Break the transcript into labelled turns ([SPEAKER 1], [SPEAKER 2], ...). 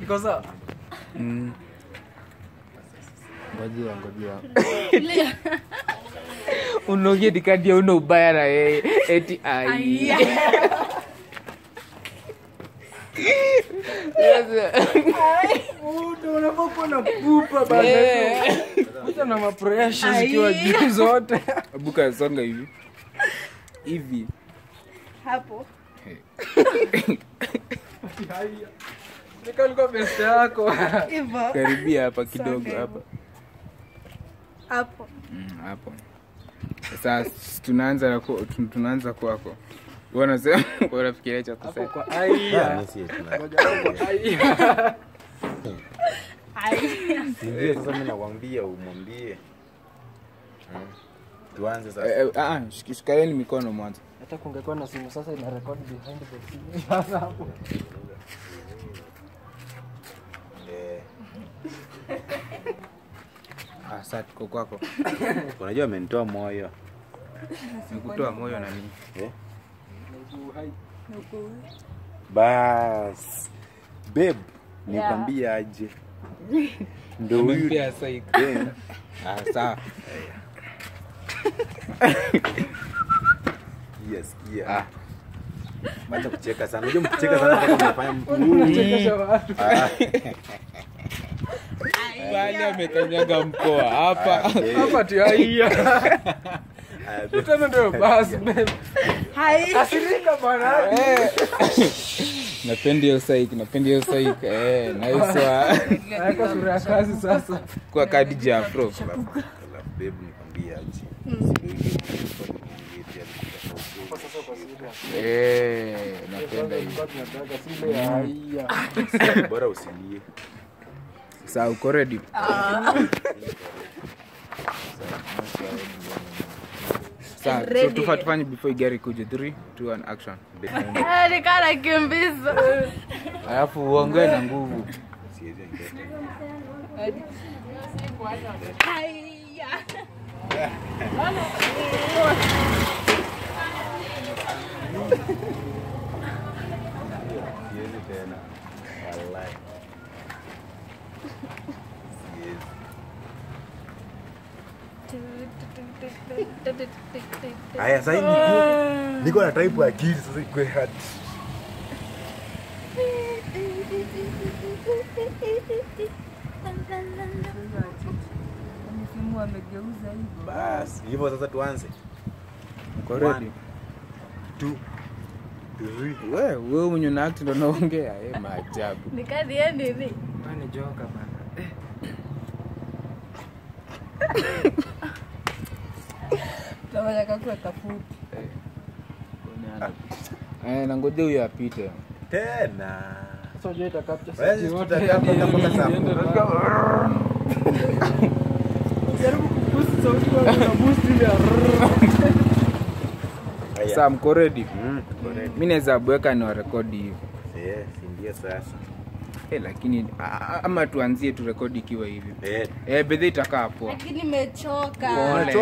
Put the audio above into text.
[SPEAKER 1] Kosa.
[SPEAKER 2] Ngojea. Unogie dikadia una ubaya na yeye. Eti ai.
[SPEAKER 1] Ndio unapokuwa na pupa bana. Hata na mapressure zikiwa juu zote.
[SPEAKER 2] Buka songa hivi. Hivi.
[SPEAKER 3] Hapo.
[SPEAKER 1] Haya. Nikalikuwa best yako.
[SPEAKER 3] Hivyo.
[SPEAKER 2] Karibia hapa kidogo hapa.
[SPEAKER 3] Hapo.
[SPEAKER 2] Hapo. Sasa tunaanza kwako. Wanasema wanafikiria cha kusema.
[SPEAKER 1] Kwa haya.
[SPEAKER 4] Ndio sasa mimi nakwambia umwambie. Tuanze sasa.
[SPEAKER 2] Shikareni mikono mwanzo.
[SPEAKER 1] Hata kungekuwa na simu sasa ina record behind the scene. Sasa hapo.
[SPEAKER 2] Sasa tuko kwako.
[SPEAKER 4] Unajua amenitoa moyo.
[SPEAKER 2] Nikutoa moyo na nini?
[SPEAKER 4] Bas. Babe, nikwambia aje. Ndio huyu
[SPEAKER 2] pia sasa. Sawa.
[SPEAKER 4] Yes, yeah. Wacha kucheka sana. Unajua mkicheka sana kama mnafanya mtu.
[SPEAKER 1] Unachekesha watu.
[SPEAKER 2] Bali amekanyaga mkoa hapa.
[SPEAKER 1] Hapa tu haya. Tena ndio basi.
[SPEAKER 3] Hai.
[SPEAKER 1] Asirika bana.
[SPEAKER 2] Napenda hiyo psych. Nice one.
[SPEAKER 1] Haiko sura ya kazi sasa.
[SPEAKER 2] Kwa kadi Jafro.
[SPEAKER 4] Babe, nikwambia aje.
[SPEAKER 2] Napenda hiyo.
[SPEAKER 1] Tunataka sile haya.
[SPEAKER 4] Bora usilie.
[SPEAKER 2] Sasa uko ready? Sasa tufanye before gari kuja 3 2 1 action.
[SPEAKER 3] Nikana kimbiza.
[SPEAKER 2] Alafu uongee na nguvu.
[SPEAKER 4] Siwezi ngeta.
[SPEAKER 3] Haya.
[SPEAKER 4] Siwezi tena. Wallahi. Siwezi. Haya sasa niko na type akili sasa iko hard.
[SPEAKER 3] Msimu amegeuza hivi.
[SPEAKER 4] Bas, hivyo sasa tuanze.
[SPEAKER 2] Uko ready?
[SPEAKER 4] 2 3.
[SPEAKER 2] Wewe mwenye na act ndo naongea. Maajabu.
[SPEAKER 3] Nikadi yani hivi.
[SPEAKER 1] Bani joka bana.
[SPEAKER 3] Tawala kako kafupi.
[SPEAKER 2] Na ngoja huyo apite.
[SPEAKER 4] Tena.
[SPEAKER 1] Sasa je itakapcha
[SPEAKER 4] Wewe
[SPEAKER 1] sisi wote
[SPEAKER 4] tutakapa mpaka saa.
[SPEAKER 1] jaribu kuboost sauti kwa na boost ile.
[SPEAKER 2] Sasa mko ready?
[SPEAKER 4] Tuko ready.
[SPEAKER 2] Mimi naweza bweka ni rekodi hivi.
[SPEAKER 4] Yes, ndio sasa.
[SPEAKER 2] Lakini ama tuanzie tu rekodi ikiwa hivi.
[SPEAKER 4] Eh.
[SPEAKER 2] Bedhe itakaa poa.
[SPEAKER 3] Lakini nimechoka.
[SPEAKER 2] Pole.